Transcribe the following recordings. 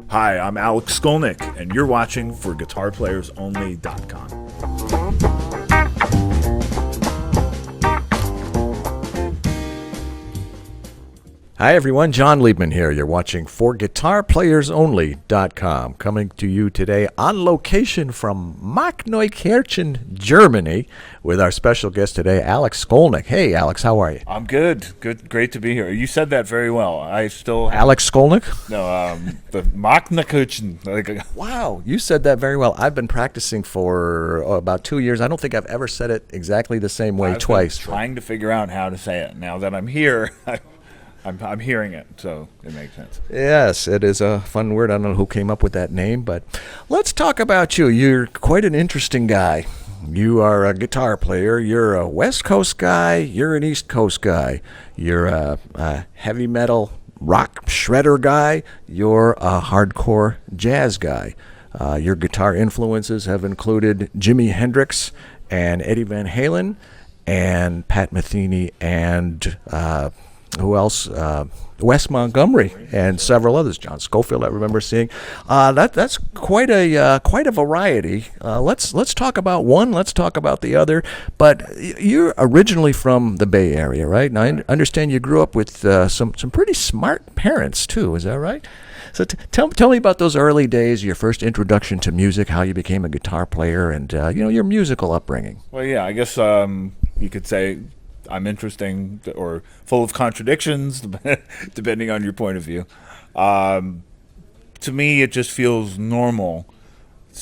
Hi, I'm Alex Skolnick, and you're watching for GuitarPlayersOnly.com. Hi everyone, John Liebman here. You're watching for GuitarPlayersOnly.com, coming to you today on location from Markneukirchen, Germany, with our special guest today, Alex Skolnick. Hey, Alex, how are you? I'm good. Great to be here. You said that very well. I still have... Alex Skolnick? No, the Markneukirchen. Wow, you said that very well. I've been practicing for about 2 years. I don't think I've ever said it exactly the same way twice. I've been trying to figure out how to say it. Now that I'm here... I'm hearing it, so it makes sense. Yes, it is a fun word. I don't know who came up with that name, but let's talk about you. You're quite an interesting guy. You are a guitar player. You're a West Coast guy. You're an East Coast guy. You're a heavy metal rock shredder guy. You're a hardcore jazz guy. Your guitar influences have included Jimi Hendrix and Eddie Van Halen and Pat Metheny and... who else? Wes Montgomery and several others. John Scofield, I remember seeing. That's quite a variety. Let's talk about one. Let's talk about the other. But you're originally from the Bay Area, right? And I understand you grew up with some pretty smart parents too. Is that right? So tell me about those early days, your first introduction to music, how you became a guitar player, and your musical upbringing. Well, yeah, I guess you could say I'm interesting or full of contradictions, depending on your point of view. To me, it just feels normal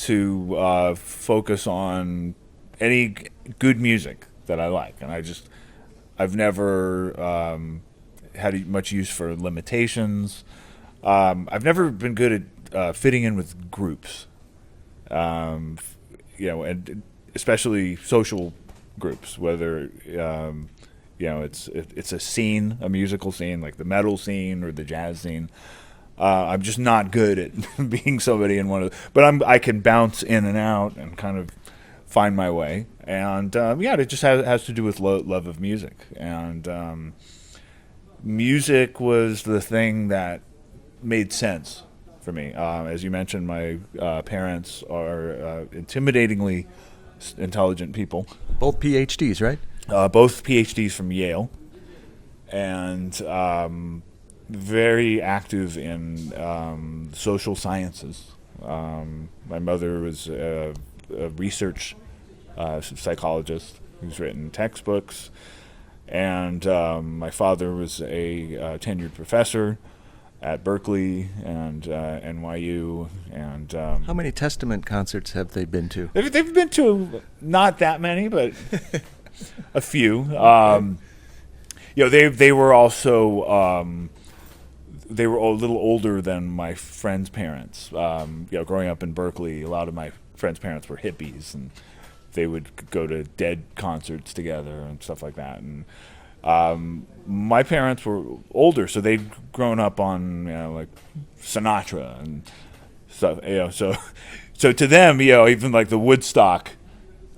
to focus on any good music that I like, and I've never had much use for limitations. I've never been good at fitting in with groups, and especially social groups, whether it's a scene, a musical scene like the metal scene or the jazz scene. I'm just not good at being somebody in one of but I can bounce in and out and kind of find my way, and it just has to do with love of music, and music was the thing that made sense for me. As you mentioned, my parents are intimidatingly intelligent people. Both PhDs, right? Both PhDs from Yale, and very active in social sciences. My mother was a research psychologist who's written textbooks, and my father was a tenured professor at Berkeley and NYU. And how many Testament concerts have they been to? They've been to not that many, but a few. They were also they were a little older than my friends' parents. Growing up in Berkeley, a lot of my friends' parents were hippies, and they would go to Dead concerts together and stuff like that. And my parents were older, so they'd grown up on like Sinatra and stuff. So to them, even like the Woodstock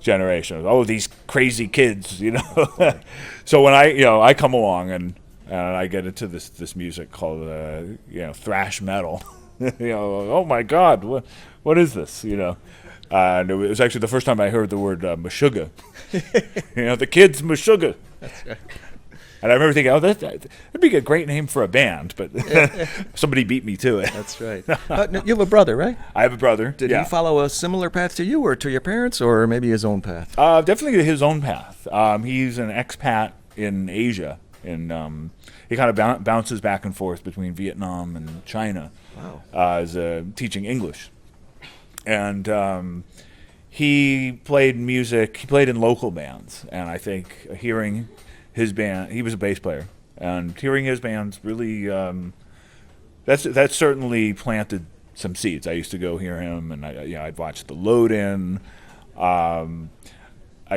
generation, these crazy kids, So when I come along and I get into this music called thrash metal, oh my God, what is this? And it was actually the first time I heard the word Meshuggah. The kids Meshuggah. That's right. And I remember thinking, that'd be a great name for a band, but somebody beat me to it. That's right. You have a brother, right? I have a brother. Did he follow a similar path to you or to your parents, or maybe his own path? Definitely his own path. He's an expat in Asia, and he kind of bounces back and forth between Vietnam and China. Wow. As teaching English. And he played music. He played in local bands, and I think hearing his band, he was a bass player, and hearing his bands really that certainly planted some seeds. I used to go hear him, and I'd watch the Load-In. I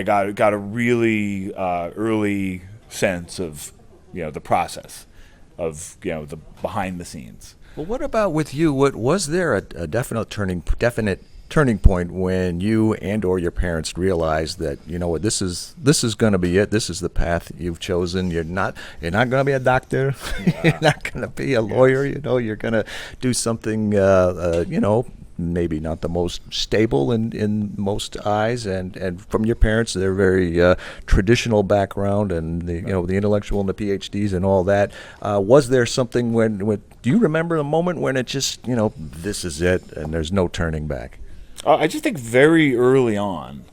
got a really early sense of the process of the behind the scenes. Well, what about with you? Was there a definite turning point when you and or your parents realized that, you know what, this is going to be it. This is the path you've chosen. You're not going to be a doctor. You're not going to be a lawyer. You know, you're going to do something. Maybe not the most stable in most eyes, and from your parents, they're very traditional background, and the intellectual and the PhDs and all that. Was there something when do you remember the moment when it just, this is it and there's no turning back? I just think very early on.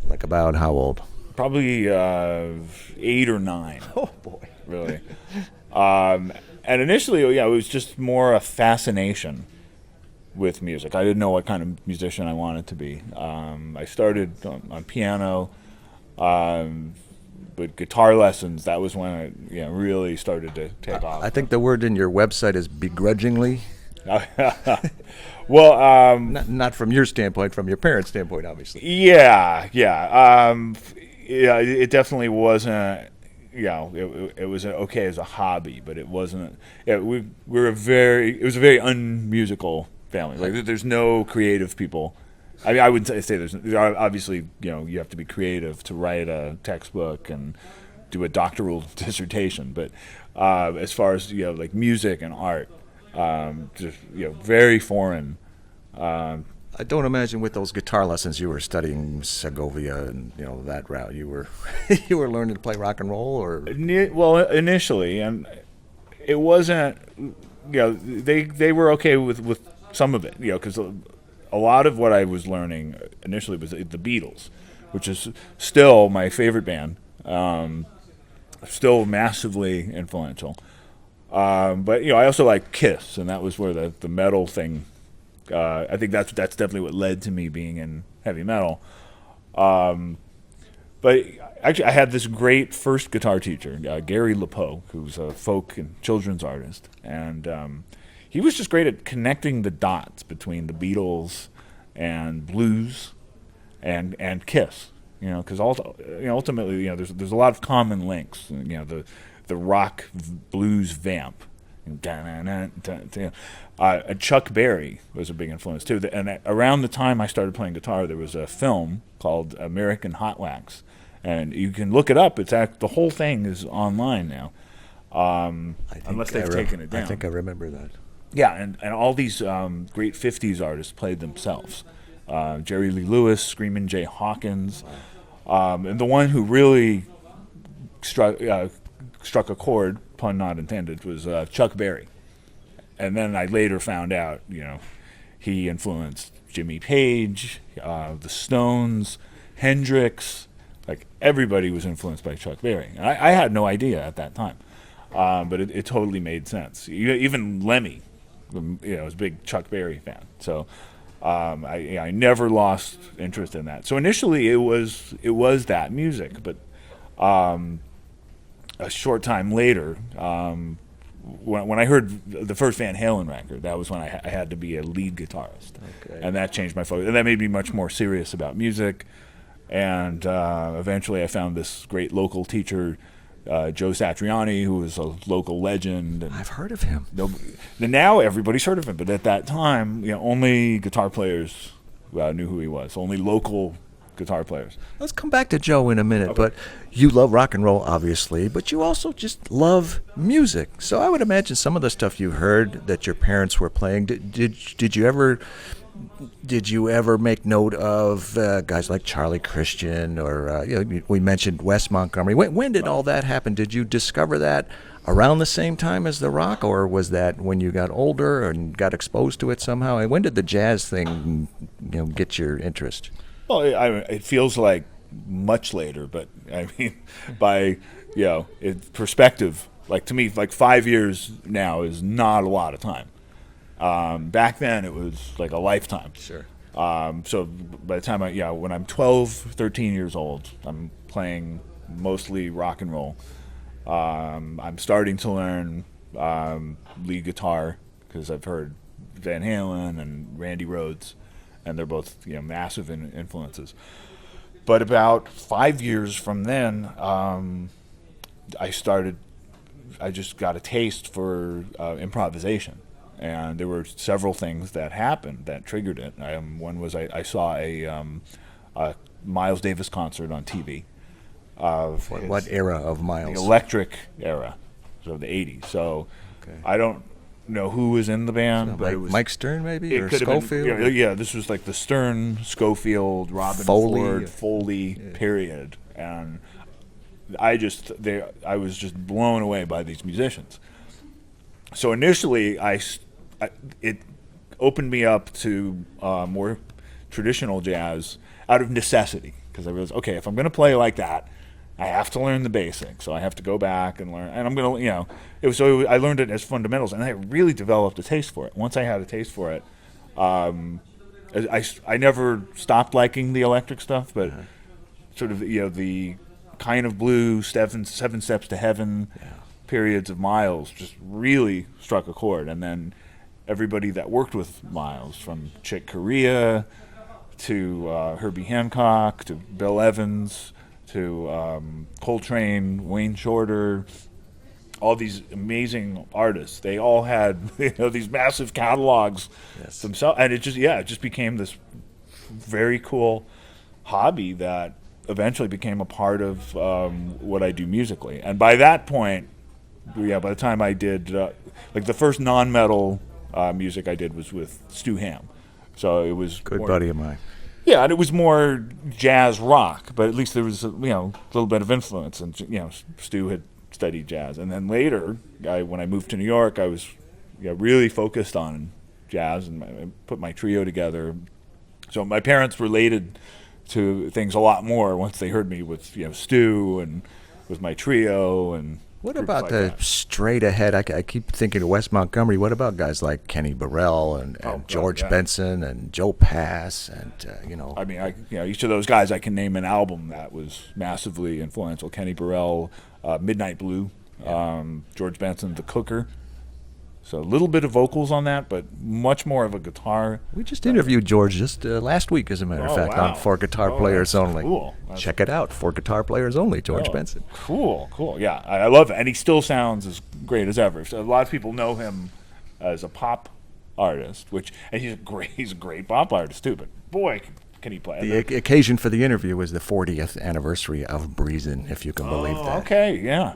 Like about how old? Probably 8 or 9. Oh boy, really. And initially, it was just more a fascination with music. I didn't know what kind of musician I wanted to be. I started on piano, but guitar lessons, that was when it really started to take off. I think the word in your website is begrudgingly. Well, not from your standpoint, from your parents' standpoint, obviously. Yeah. It definitely wasn't. It was okay as a hobby, but it wasn't. Yeah, it was a very unmusical family. Like, there's no creative people. I mean, I would say there's obviously, you have to be creative to write a textbook and do a doctoral dissertation. But as far as like music and art, just very foreign. I don't imagine with those guitar lessons you were studying Segovia and that route. You were you were learning to play rock and roll, or well, initially, and it wasn't. They were okay with some of it, because a lot of what I was learning initially was the Beatles, which is still my favorite band, still massively influential. But I also like Kiss, and that was where the metal thing. I think that's definitely what led to me being in heavy metal. But actually, I had this great first guitar teacher, Gary LePeau, who's a folk and children's artist, and he was just great at connecting the dots between the Beatles and blues and Kiss. Because ultimately, there's a lot of common links. The rock blues vamp. Chuck Berry was a big influence too. And around the time I started playing guitar, there was a film called American Hot Wax, and you can look it up. The whole thing is online now, unless they've taken it down. I think I remember that. Yeah, and all these great '50s artists played themselves. Jerry Lee Lewis, Screamin' Jay Hawkins, and the one who really struck a chord, pun not intended, was Chuck Berry. And then I later found out, he influenced Jimmy Page, the Stones, Hendrix. Like, everybody was influenced by Chuck Berry. And I had no idea at that time, but it totally made sense. Even Lemmy, was a big Chuck Berry fan. So I never lost interest in that. So initially it was that music, but a short time later, when I heard the first Van Halen record, that was when I had to be a lead guitarist. Okay. And that changed my focus. And that made me much more serious about music. And eventually I found this great local teacher, Joe Satriani, who was a local legend. And I've heard of him. Now everybody's heard of him, but at that time, only guitar players knew who he was. Only local guitar players. Let's come back to Joe in a minute, Okay. But you love rock and roll, obviously, but you also just love music. So I would imagine some of the stuff you heard that your parents were playing. Did you ever make note of guys like Charlie Christian, or we mentioned Wes Montgomery? When did all that happen? Did you discover that around the same time as the rock, or was that when you got older and got exposed to it somehow? And when did the jazz thing, get your interest? Well, it feels like much later, but I mean, by perspective, like, to me, like 5 years now is not a lot of time. Back then, it was like a lifetime. Sure. So by the time when I'm 12, 13 years old, I'm playing mostly rock and roll. I'm starting to learn lead guitar because I've heard Van Halen and Randy Rhoads, and they're both massive influences. But about 5 years from then, I just got a taste for improvisation. and there were several things that happened that triggered it. One was I saw a Miles Davis concert on TV. What era of The Miles? electric era, so the 80s. So Okay. I don't know who was in the band, but it was Mike Stern, maybe, it or could have been- Schofield? yeah, this was like the Stern, Schofield, Robin Foley. Ford, Foley period, and I was just blown away by these musicians. So initially, it opened me up to more traditional jazz out of necessity, because I realized, okay, if I'm going to play like that, I have to learn the basics. So I have to go back and learn, and I'm going to, I learned it as fundamentals, and I really developed a taste for it. Once I had a taste for it, I never stopped liking the electric stuff, but sort of, the kind of blue, seven steps to heaven periods of Miles just really struck a chord. And then everybody that worked with Miles, from Chick Corea to Herbie Hancock to Bill Evans to Coltrane, Wayne Shorter, all these amazing artists, they all had these massive catalogs themselves, and it just became this very cool hobby that eventually became a part of what I do musically. And by that point, by the time I did like the first non-metal music I did was with Stu Ham, so it was Good more, buddy of mine. yeah, and it was more jazz rock, but at least there was a little bit of influence, and Stu had studied jazz. And then later, when I moved to New York, I was really focused on jazz, and I put my trio together. So my parents related to things a lot more once they heard me with Stu and with my trio. And What groups about like the that. straight ahead? I keep thinking of Wes Montgomery. What about guys like Kenny Burrell and God, George yeah. Benson and Joe Pass and I mean, each of those guys, I can name an album that was massively influential. Kenny Burrell, Midnight Blue, George Benson, The Cooker. So a little bit of vocals on that, but much more of a guitar. We just interviewed George just last week, as a matter of Oh, fact, wow. on For Guitar Oh, Players that's Only. cool. Check it out, For Guitar Players Only, George Oh, Benson. Cool. Yeah, I love it, and he still sounds as great as ever. So a lot of people know him as a pop artist, and he's a great pop artist too. But boy, can he play! The occasion for the interview was the 40th anniversary of Breezin', if you can believe that. Okay, yeah,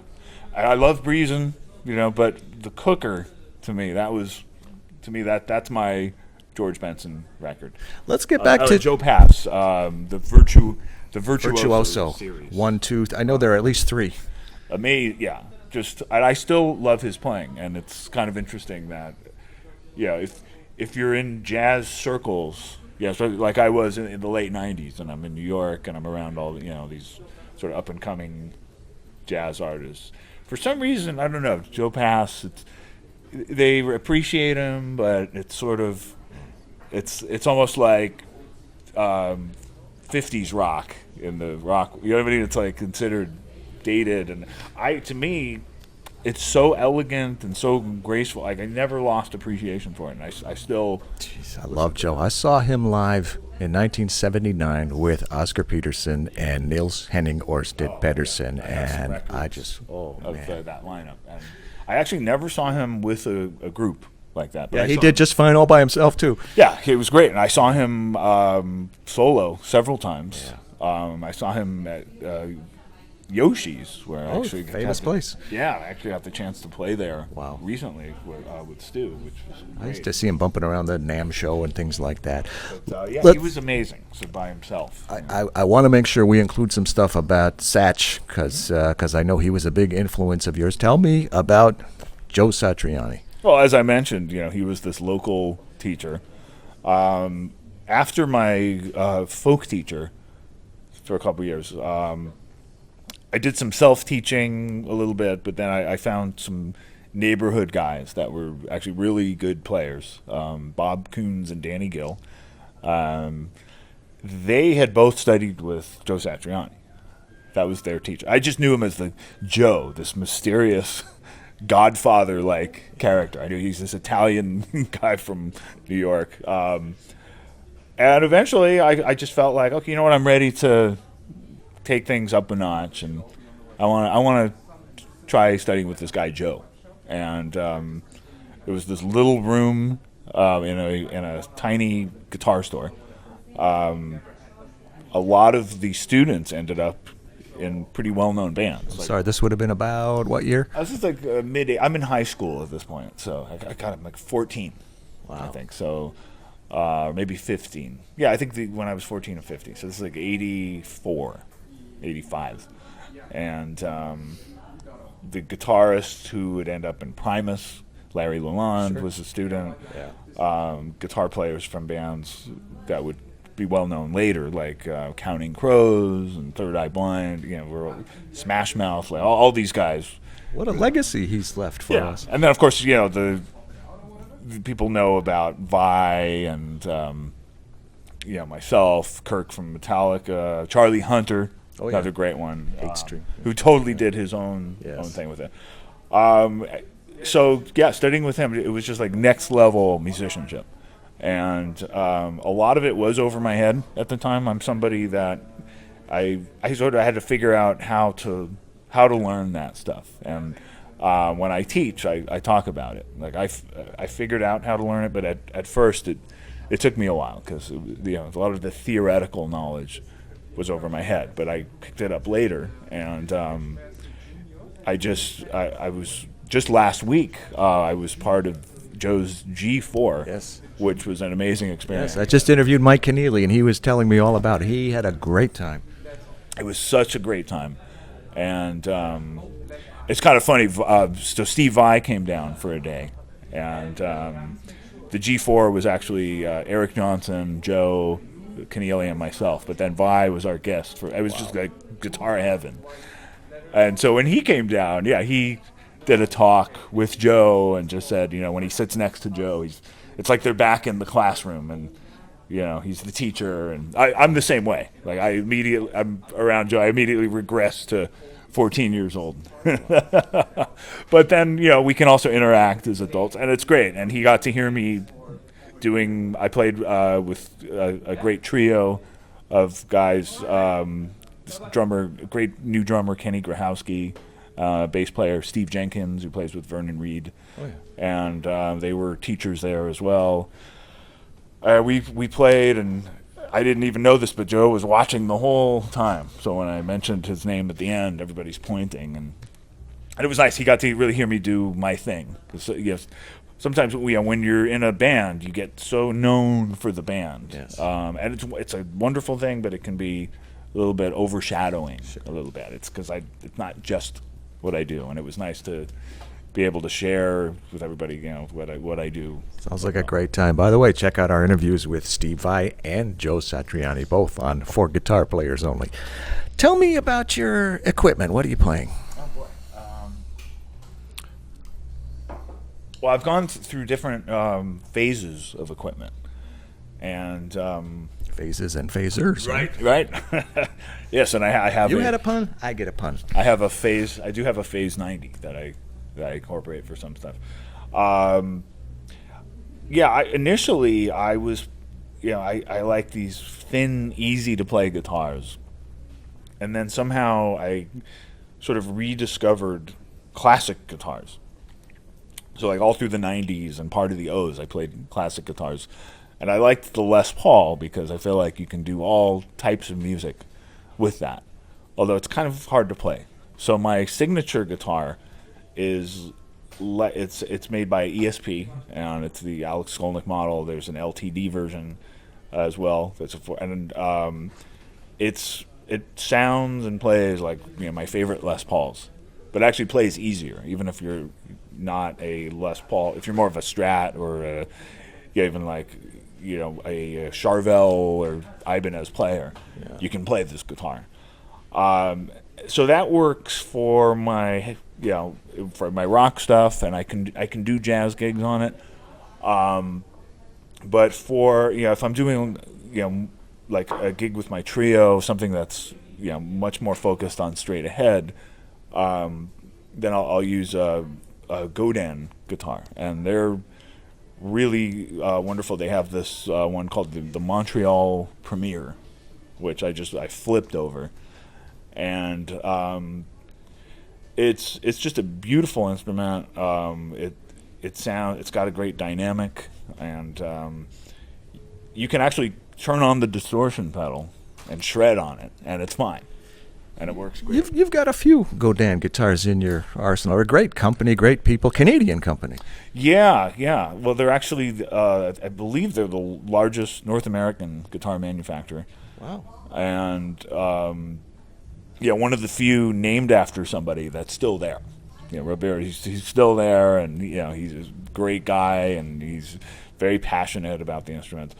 I love Breezin', but The Cooker, to me, that's my George Benson record. Let's get back to Joe Pass, the Virtuoso series. 1, 2. I know there are at least 3. Amazing, yeah. I still love his playing, and it's kind of interesting that, if you're in jazz circles, so like I was in the late '90s, and I'm in New York, and I'm around all these sort of up and coming jazz artists. For some reason, I don't know, Joe Pass, they appreciate him, but it's sort of, it's almost like 50s rock in the rock. You know what I mean? It's like considered dated, and to me, it's so elegant and so graceful. Like I never lost appreciation for it, and I still. Jeez, I love Joe. I saw him live in 1979 with Oscar Peterson and Niels Henning Orsted Pedersen, and I just of man. that lineup. And I actually never saw him with a group like that. But Yeah, I he saw did him. just fine all by himself too. Yeah, it was great, and I saw him solo several times. I saw him at Yoshi's, where I actually famous got place. Yeah, I actually got the chance to play there. Wow. Recently with Stu, which was great. I used to see him bumping around the NAMM show and things like that. But, he Let- was amazing, so by himself. I want to make sure we include some stuff about Satch because I know he was a big influence of yours. Tell me about Joe Satriani. Well, as I mentioned, he was this local teacher. After my folk teacher for a couple years, I did some self-teaching a little bit, but then I found some neighborhood guys that were actually really good players, Bob Coons and Danny Gill. They had both studied with Joe Satriani. That was their teacher. I just knew him as the Joe, this mysterious Godfather-like character. I knew he's this Italian guy from New York. And eventually I just felt like, okay, you know what, I'm ready to take things up a notch, and I want to try studying with this guy Joe. And It was this little room in a tiny guitar store. A lot of the students ended up in pretty well-known bands. Sorry, this would have been about what year? This is like I'm in high school at this point, so I got it like 14. Wow. I think so. Maybe 15. Yeah, I think when I was 14 or 15. So this is like 84, 85. And the guitarist who would end up in Primus, Larry Lalonde, was a student. Yeah. Guitar players from bands that would be well known later, like Counting Crows and Third Eye Blind, Smash Mouth, like all these guys. What a legacy he's left for us. And then of course, the people know about Vi and myself, Kirk from Metallica, Charlie Hunter, another great one, who totally did his own thing with it. So studying with him, it was just like next level musicianship, and a lot of it was over my head at the time. I'm somebody that I sort of had to figure out how to learn that stuff, and when I teach, I talk about it. Like I figured out how to learn it, but at first it took me a while because a lot of the theoretical knowledge was over my head. But I picked it up later, and I was just last week. I was part of Joe's G4, which was an amazing experience. Yes, I just interviewed Mike Keneally, and he was telling me all about it. He had a great time. It was such a great time, and it's kind of funny. So Steve Vai came down for a day, and the G4 was actually Eric Johnson, Joe Keneally, and myself. But then Vai was our guest. It was just like guitar heaven. And so when he came down, he did a talk with Joe and just said, when he sits next to Joe, it's like they're back in the classroom, and he's the teacher, and I'm the same way. Like I'm around Joe, I immediately regress to 14 years old. But then, we can also interact as adults, and it's great. And he got to hear me I played with a great trio of guys, this great new drummer, Kenny Grahowski, bass player Steve Jenkins, who plays with Vernon Reed. And they were teachers there as well. We played, and I didn't even know this, but Joe was watching the whole time. So when I mentioned his name at the end, everybody's pointing, and it was nice. He got to really hear me do my thing. Sometimes when you're in a band, you get so known for the band, and it's a wonderful thing, but it can be a little bit overshadowing a little bit. It's because it's not just what I do, and it was nice to be able to share with everybody, what I do. Sounds like a great time. By the way, check out our interviews with Steve Vai and Joe Satriani, both on For Guitar Players Only. Tell me about your equipment. What are you playing? Oh boy. Well, I've gone through different phases of equipment, and phases and phasers. Right. Yes, and I have. You had a pun. I get a pun. I have a phase. I do have a phase 90 that I incorporate for some stuff. Initially I was, I like these thin, easy to play guitars, and then somehow I sort of rediscovered classic guitars. So like all through the 90s and part of the O's, I played classic guitars, and I liked the Les Paul because I feel like you can do all types of music with that, although it's kind of hard to play. So my signature guitar is it's made by ESP, and it's the Alex Skolnick model. There's an LTD version as well. It sounds and plays like my favorite Les Pauls, but actually plays easier, even if you're not a Les Paul. If you're more of a Strat or even like a Charvel or Ibanez player, you can play this guitar. So that works for my for my rock stuff, and I can do jazz gigs on it. But for if I'm doing like a gig with my trio, something that's much more focused on straight ahead, then I'll use a Godin guitar, and they're really wonderful. They have this one called the Montreal Premier, which I flipped over, and it's just a beautiful instrument. it's got a great dynamic, and you can actually turn on the distortion pedal and shred on it, and it's fine, and it works great. You've got a few Godin guitars in your arsenal. A great company, great people, Canadian company. Yeah. Well, they're actually, I believe they're the largest North American guitar manufacturer. Wow. And one of the few named after somebody that's still there. Robert, he's still there, and he's a great guy, and he's very passionate about the instruments.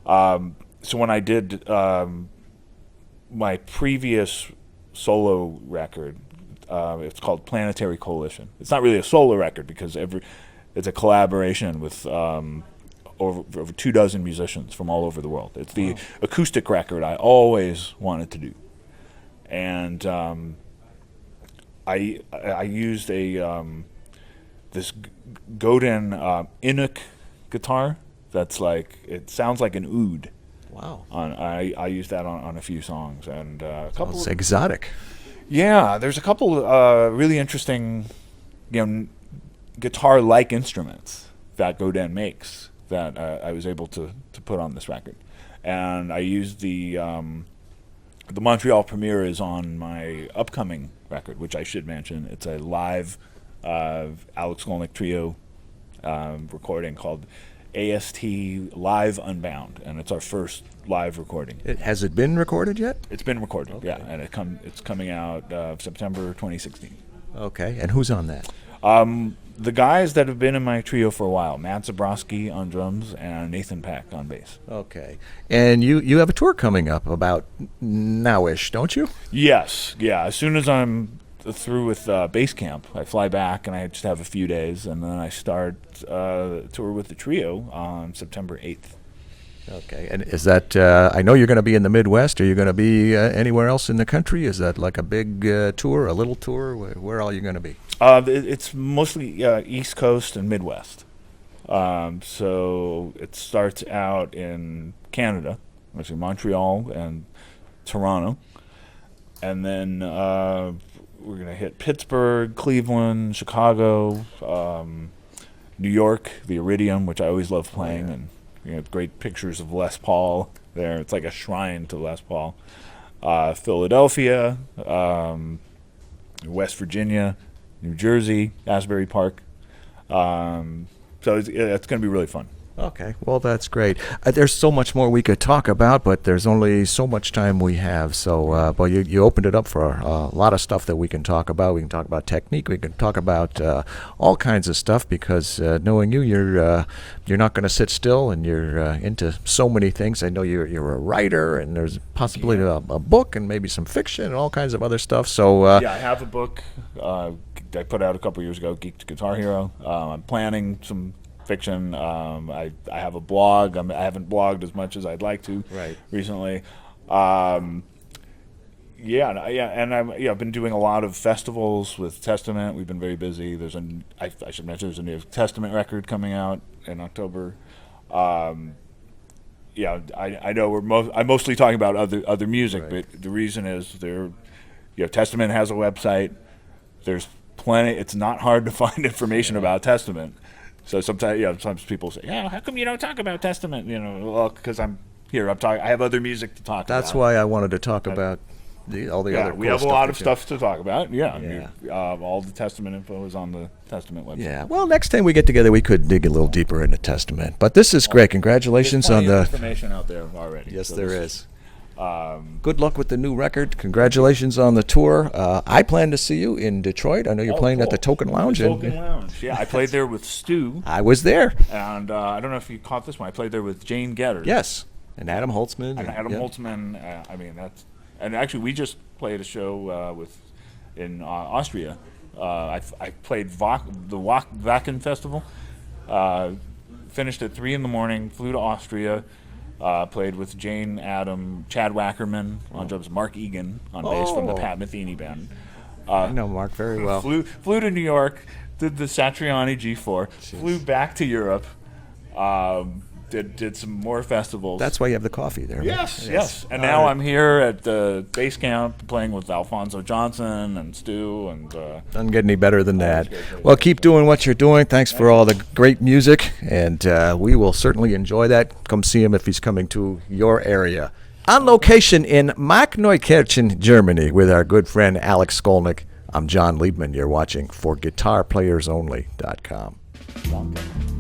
So when I did my previous solo record, it's called Planetary Coalition. It's not really a solo record because it's a collaboration with over 24 musicians from all over the world. It's the acoustic record I always wanted to do, and I used this Godin Inuk guitar that's it sounds like an oud. Wow. I used that on a few songs, and a couple. It's exotic. Yeah, there's a couple really interesting, guitar-like instruments that Godin makes that I was able to put on this record, and I used the Montreal premiere is on my upcoming record, which I should mention. It's a live Alex Skolnick trio recording called AST Live Unbound, and it's our first live recording. Has it been recorded yet? It's been recorded, Okay. yeah, and it's coming out September 2016. Okay, and who's on that? The guys that have been in my trio for a while, Matt Zabrowski on drums and Nathan Peck on bass. Okay, and you have a tour coming up about now-ish, don't you? Yes, yeah. As soon as I'm through with base camp, I fly back and I just have a few days, and then I start the tour with the trio on September 8th. Okay, and is that, I know you're going to be in the Midwest. Are you going to be anywhere else in the country? Is that like a big tour, a little tour? Where are you going to be? It's mostly East Coast and Midwest. So it starts out in Canada, actually Montreal and Toronto. And then we're going to hit Pittsburgh, Cleveland, Chicago, New York, the Iridium, which I always love playing, and great pictures of Les Paul there. It's like a shrine to Les Paul. Philadelphia, West Virginia, New Jersey, Asbury Park. So it's going to be really fun. Okay, well, that's great. There's so much more we could talk about, but there's only so much time we have. So, but you opened it up for a lot of stuff that we can talk about. We can talk about technique. We can talk about all kinds of stuff because knowing you, you're not going to sit still, and you're into so many things. I know you're a writer, and there's possibly a book and maybe some fiction and all kinds of other stuff. So I have a book I put out a couple years ago, Geek to Guitar Hero. I'm planning some fiction. I have a blog. I haven't blogged as much as I'd like to recently. And I've been doing a lot of festivals with Testament. We've been very busy. I should mention there's a new Testament record coming out in October. I know I'm mostly talking about other music, but the reason is Testament has a website. There's plenty. It's not hard to find information about Testament. So sometimes people say, how come you don't talk about Testament? Well, because I'm here. I have other music to talk about. That's why I wanted to talk about all the other. We have a lot of stuff to talk about. All the Testament info is on the Testament website. Yeah. Well, next time we get together, we could dig a little deeper into Testament. But this is great. Congratulations on the information out there already. Yes, so there is. Good luck with the new record. Congratulations on the tour. I plan to see you in Detroit. I know you're playing at the Token Lounge. Lounge. Yeah, I played there with Stu. I was there. And I don't know if you caught this one. I played there with Jane Getters. Yes. And Adam Holtzman. Holtzman. And actually we just played a show in Austria. I played the Wacken Festival. Finished at 3 a.m. Flew to Austria. Played with Jane, Adam, Chad Wackerman on drums, Mark Egan on bass from the Pat Metheny band. I know Mark very well. Flew to New York, did the Satriani G4, flew back to Europe, did some more festivals. That's why you have the coffee there. Yes. And now I'm here at the base camp playing with Alfonso Johnson and Stu. And Doesn't get any better than that. Well, keep doing what you're doing. Thanks for all the great music, and we will certainly enjoy that. Come see him if he's coming to your area. On location in Markneukirchen, Germany, with our good friend Alex Skolnick. I'm John Liebman. You're watching for GuitarPlayersOnly.com.